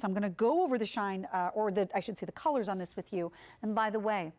So I'm going to go over the shine, I should say the colors on this with you. And by the way,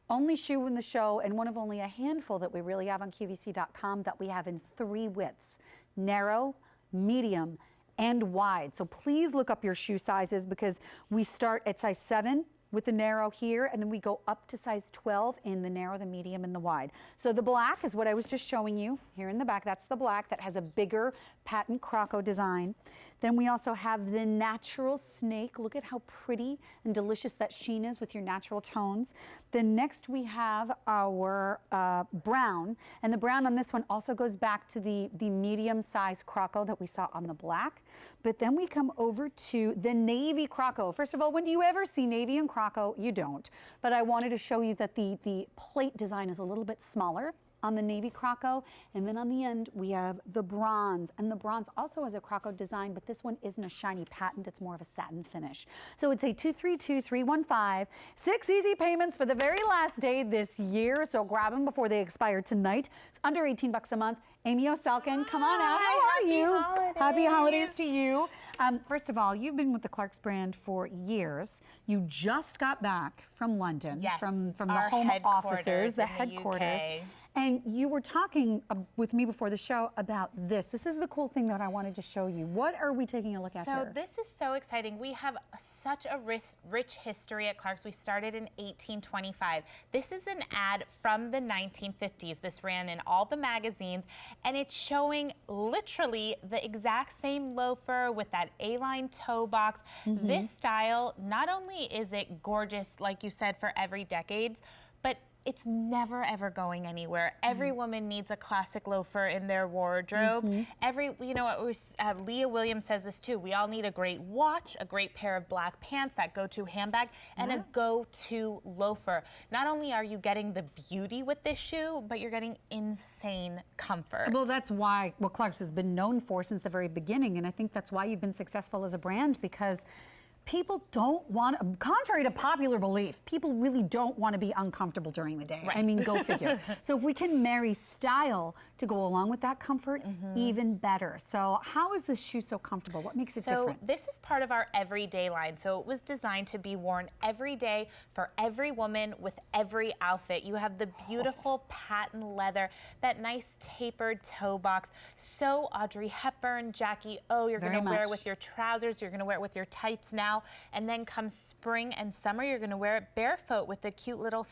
only shoe in the show and one of only a handful that we really have on QVC.com that we have in 3 widths: narrow, medium, and wide. So please look up your shoe sizes, because we start at size 7 with the narrow here, and then we go up to size 12 in the narrow, the medium, and the wide. So the black is what I was just showing you here in the back. That's the black that has a bigger patent croco design. Then we also have the natural snake. Look at how pretty and delicious that sheen is with your natural tones. Then next we have our brown, and the brown on this one also goes back to the medium size croco that we saw on the black. But then we come over to the navy croco. First of all, when do you ever see navy and croco? You don't. But I wanted to show you that the plate design is a little bit smaller on the navy croco. And then on the end, we have the bronze. And the bronze also has a croco design, but this one isn't a shiny patent. It's more of a satin finish. So it's a 232-315. 6 easy payments for the very last day this year. So grab them before they expire tonight. It's under 18 bucks a month. Amy O'Selkin, come on out. How are you? Holidays. Happy holidays to you. First of all, you've been with the Clarks brand for years. You just got back from London, yes, from the home offices, the headquarters. UK. And you were talking with me before the show about this. This is the cool thing that I wanted to show you. What are we taking a look at here? So this is so exciting. We have such a rich history at Clarks. We started in 1825. This is an ad from the 1950s. This ran in all the magazines, and it's showing literally the exact same loafer with that A-line toe box. This style, not only is it gorgeous, like you said, for every decade, but it's never ever going anywhere. Every woman needs a classic loafer in their wardrobe. Leah Williams says this too. We all need a great watch, a great pair of black pants, that go-to handbag, and a go-to loafer. Not only are you getting the beauty with this shoe, but you're getting insane comfort. Well, that's why Clarks has been known for since the very beginning, and I think that's why you've been successful as a brand, because people don't want, contrary to popular belief, people really don't want to be uncomfortable during the day. Right. I mean, go figure. So if we can marry style to go along with that comfort, even better. So how is this shoe so comfortable? What makes it different? So this is part of our everyday line. So it was designed to be worn every day for every woman with every outfit. You have the beautiful patent leather, that nice tapered toe box. So Audrey Hepburn, Jackie O, you're going to wear it with your trousers, you're going to wear it with your tights now. And then come spring and summer, you're going to wear it barefoot with a cute little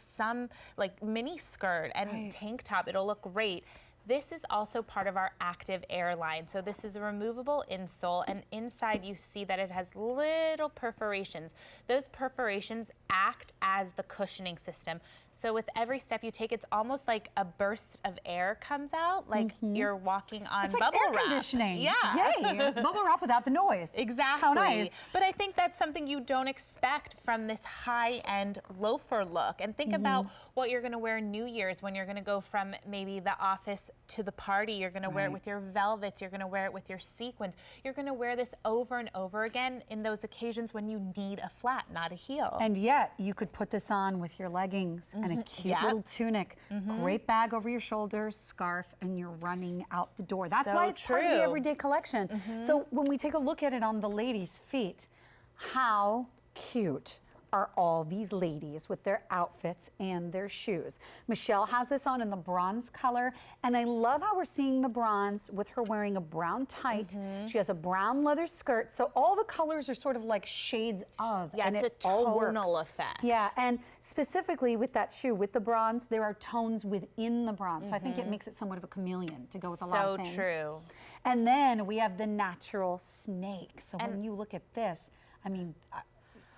mini skirt and tank top. It'll look great. This is also part of our Active Air line. So this is a removable insole, and inside you see that it has little perforations. Those perforations act as the cushioning system. So with every step you take, it's almost like a burst of air comes out, like you're walking on bubble air wrap. Conditioning. Yeah. Yay. Bubble wrap without the noise. Exactly. How nice. But I think that's something you don't expect from this high-end loafer look. And think about what you're going to wear New Year's, when you're going to go from maybe the office to the party. You're going to wear it with your velvets. You're going to wear it with your sequins. You're going to wear this over and over again in those occasions when you need a flat, not a heel. And yet you could put this on with your leggings and a cute little tunic, great bag over your shoulders, scarf, and you're running out the door. That's why it's part of the everyday collection. So when we take a look at it on the ladies' feet, how cute are all these ladies with their outfits and their shoes. Michelle has this on in the bronze color, and I love how we're seeing the bronze with her wearing a brown tight. She has a brown leather skirt, so all the colors are sort of like shades of. Yeah, and it's a tonal effect. Yeah, and specifically with that shoe, with the bronze, there are tones within the bronze, so I think it makes it somewhat of a chameleon to go with a lot of things. So true. And then we have the natural snake. So when you look at this, I mean,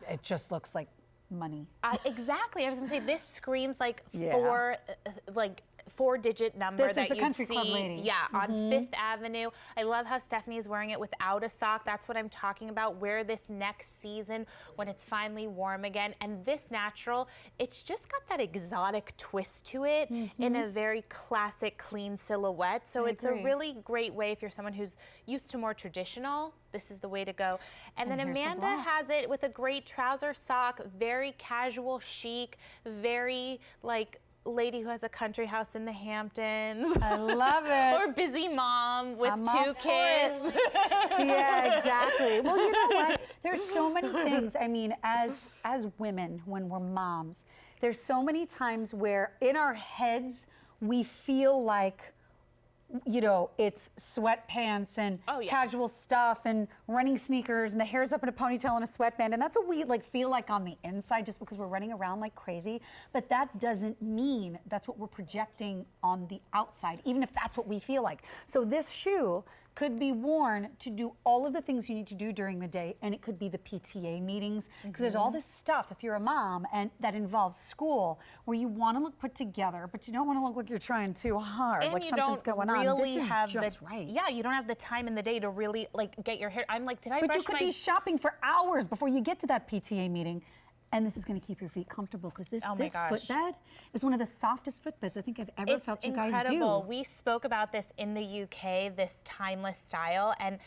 it just looks like money. Exactly. I was going to say, this screams like four-digit number this that is the you'd country see, club lady. yeah, on Fifth Avenue. I love how Stephanie's wearing it without a sock. That's what I'm talking about. Wear this next season when it's finally warm again. And this natural, it's just got that exotic twist to it in a very classic, clean silhouette. So it's a really great way if you're someone who's used to more traditional. This is the way to go. And then Amanda has it with a great trouser sock, very casual chic, very like lady who has a country house in the Hamptons. I love it. Or busy mom with I'm 2 kids. Yeah, exactly. Well, you know what? There's so many things. I mean, as women, when we're moms, there's so many times where in our heads we feel like, you know, it's sweatpants and casual stuff and running sneakers and the hair's up in a ponytail and a sweatband, and that's what we like feel like on the inside just because we're running around like crazy. But that doesn't mean that's what we're projecting on the outside, even if that's what we feel like. So this shoe could be worn to do all of the things you need to do during the day, and it could be the PTA meetings, because there's all this stuff if you're a mom and that involves school where you want to look put together, but you don't want to look like you're trying too hard, and like you something's don't going really on. This is have just the, right. Yeah, you don't have the time in the day to really like get your hair. I'm like, did I But brush you could my be shopping for hours before you get to that PTA meeting. And this is going to keep your feet comfortable because this footbed is one of the softest footbeds I think I've ever felt you guys do. It's incredible. We spoke about this in the UK, this timeless style, and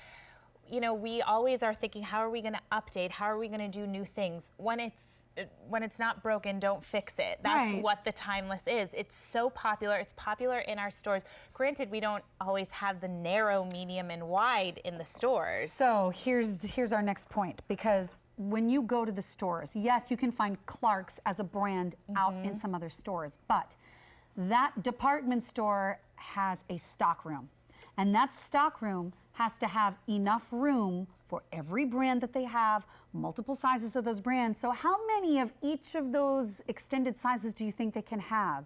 you know, we always are thinking, how are we going to update? How are we going to do new things? When it's not broken, don't fix it. That's what the timeless is. It's so popular. It's popular in our stores. Granted, we don't always have the narrow, medium, and wide in the stores. So here's our next point, because when you go to the stores, yes, you can find Clark's as a brand out in some other stores, but that department store has a stock room, and that stock room has to have enough room for every brand that they have, multiple sizes of those brands. So how many of each of those extended sizes do you think they can have?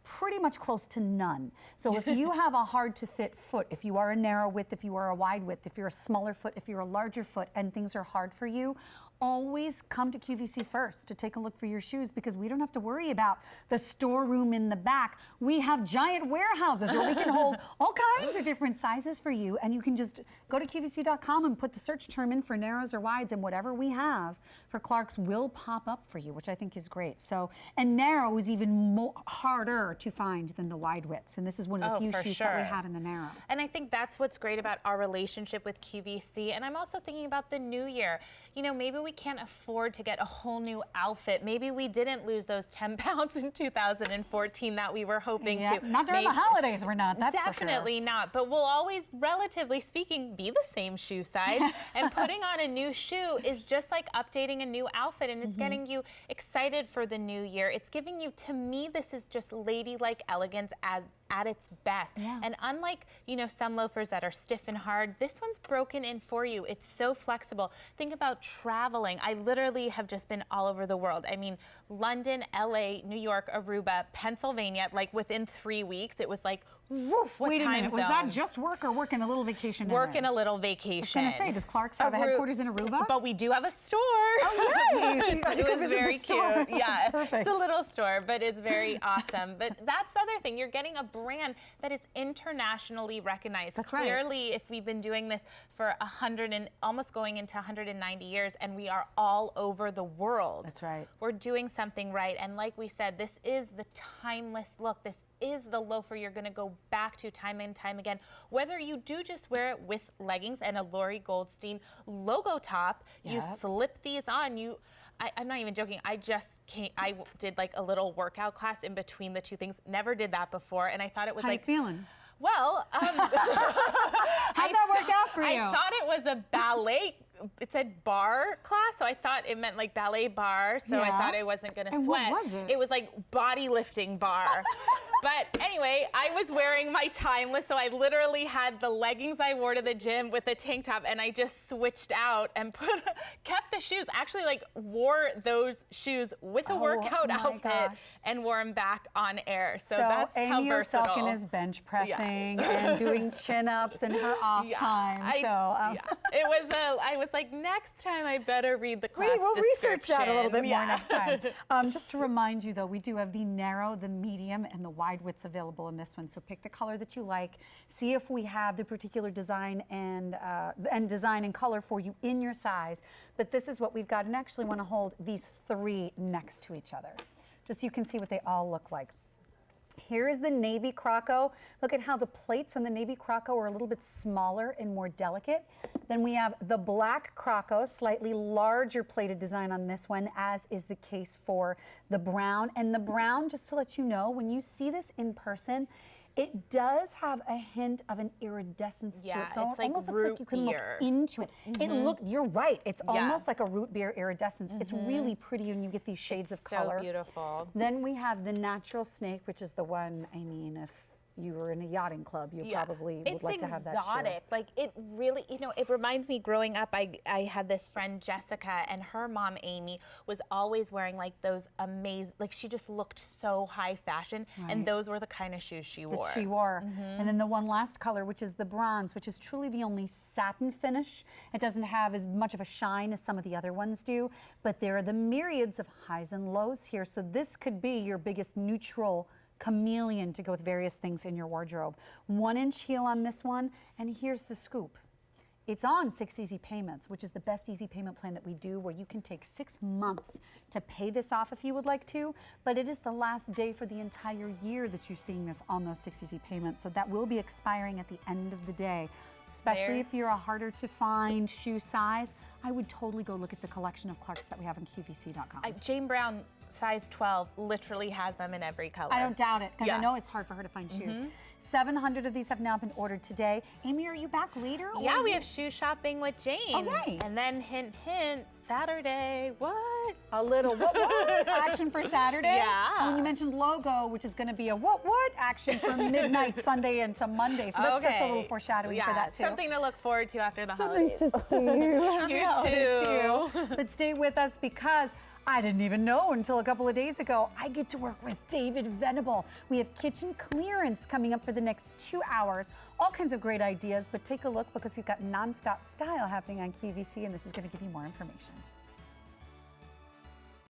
Pretty much close to none. So if you have a hard to fit foot, if you are a narrow width, if you are a wide width, if you're a smaller foot, if you're a larger foot, and things are hard for you, always come to QVC first to take a look for your shoes, because we don't have to worry about the storeroom in the back. We have giant warehouses where we can hold all kinds of different sizes for you, and you can just go to QVC.com and put the search term in for narrows or wides, and whatever we have for Clark's will pop up for you, which I think is great. So, and narrow is even harder to find than the wide widths, and this is one of the few shoes that we have in the narrow. And I think that's what's great about our relationship with QVC. And I'm also thinking about the new year. You know, maybe we can't afford to get a whole new outfit. Maybe we didn't lose those 10 pounds in 2014 that we were hoping to. Not during the holidays, we're not. That's definitely not. But we'll always, relatively speaking, be the same shoe size. And putting on a new shoe is just like updating a new outfit, and it's getting you excited for the new year. It's giving you, to me, this is just ladylike elegance at its best. And unlike, you know, some loafers that are stiff and hard, this one's broken in for you. It's so flexible. Think about traveling. I literally have just been all over the world. I mean, London, LA, New York, Aruba, Pennsylvania, like within 3 weeks, it was like, woof, what Wait a time minute, zone? was that just work or working a little vacation? Working a little vacation. I was going to say, does Clark's have a headquarters in Aruba? But we do have a store. Oh, nice. It was very cute. Yeah, perfect. It's a little store, but it's very awesome. But that's the other thing. You're getting a brand that is internationally recognized. That's right. Clearly, if we've been doing this for 100 and almost going into 190 years, and we are all over the world. That's right. We're doing something right. And like we said, this is the timeless look. This is the loafer you're going to go back to time and time again. Whether you do just wear it with leggings and a Lori Goldstein logo top, you slip these on. I'm not even joking. I did like a little workout class in between the two things. Never did that before, and I thought it was How like. How you feeling? Well, how'd that work out for you? I thought it was a ballet. It said bar class, so I thought it meant like ballet bar. So I thought I wasn't gonna sweat. What was it? It was like body lifting bar. But anyway, I was wearing my timeless, so I literally had the leggings I wore to the gym with a tank top, and I just switched out and kept the shoes. Actually, like wore those shoes with a workout outfit and wore them back on air. So that's how versatile. Salkin is bench pressing and doing chin-ups in her off time. It was I was like, next time I better read the class We'll description. research that a little bit more next time. Just to remind you, though, we do have the narrow, the medium, and the wide widths available in this one. So pick the color that you like. See if we have the particular design and design and color for you in your size. But this is what we've got, and actually want to hold these three next to each other, just so you can see what they all look like. Here is the navy croco. Look at how the plates on the navy croco are a little bit smaller and more delicate. Then we have the black croco, slightly larger plated design on this one, as is the case for the brown. And the brown, just to let you know, when you see this in person, it does have a hint of an iridescence to it. So it's like almost looks root like you can beer. look into it. You're right. It's almost like a root beer iridescence. It's really pretty when you get these shades of color. So beautiful. Then we have the natural snake, which is the one, I mean, if you were in a yachting club, you probably would like to have that shoe. It's exotic. Like, it really, you know, it reminds me growing up, I had this friend, Jessica, and her mom, Amy, was always wearing like those amazing, like she just looked so high fashion, and those were the kind of shoes she wore. And then the one last color, which is the bronze, which is truly the only satin finish. It doesn't have as much of a shine as some of the other ones do, but there are the myriads of highs and lows here. So this could be your biggest neutral chameleon to go with various things in your wardrobe. 1-inch heel on this one, and here's the scoop. It's on 6 easy payments, which is the best easy payment plan that we do, where you can take 6 months to pay this off if you would like to, but it is the last day for the entire year that you're seeing this on those 6 easy payments. So that will be expiring at the end of the day. Especially if you're a harder to find shoe size, I would totally go look at the collection of Clarks that we have on QVC.com. Jane Brown, size 12, literally has them in every color. I don't doubt it, because I know it's hard for her to find shoes. 700 of these have now been ordered today. Amy, are you back later? Yeah, we have shoe shopping with Jane. Okay. And then hint, hint, Saturday. What? A little what action for Saturday. Yeah. And when you mentioned logo, which is going to be a what action from midnight Sunday into Monday. So that's just a little foreshadowing for that too. Something to look forward to after the So holidays. nice to see you. You too. But stay with us, because I didn't even know until a couple of days ago, I get to work with David Venable. We have kitchen clearance coming up for the next 2 hours. All kinds of great ideas, but take a look, because we've got nonstop style happening on QVC, and this is going to give you more information.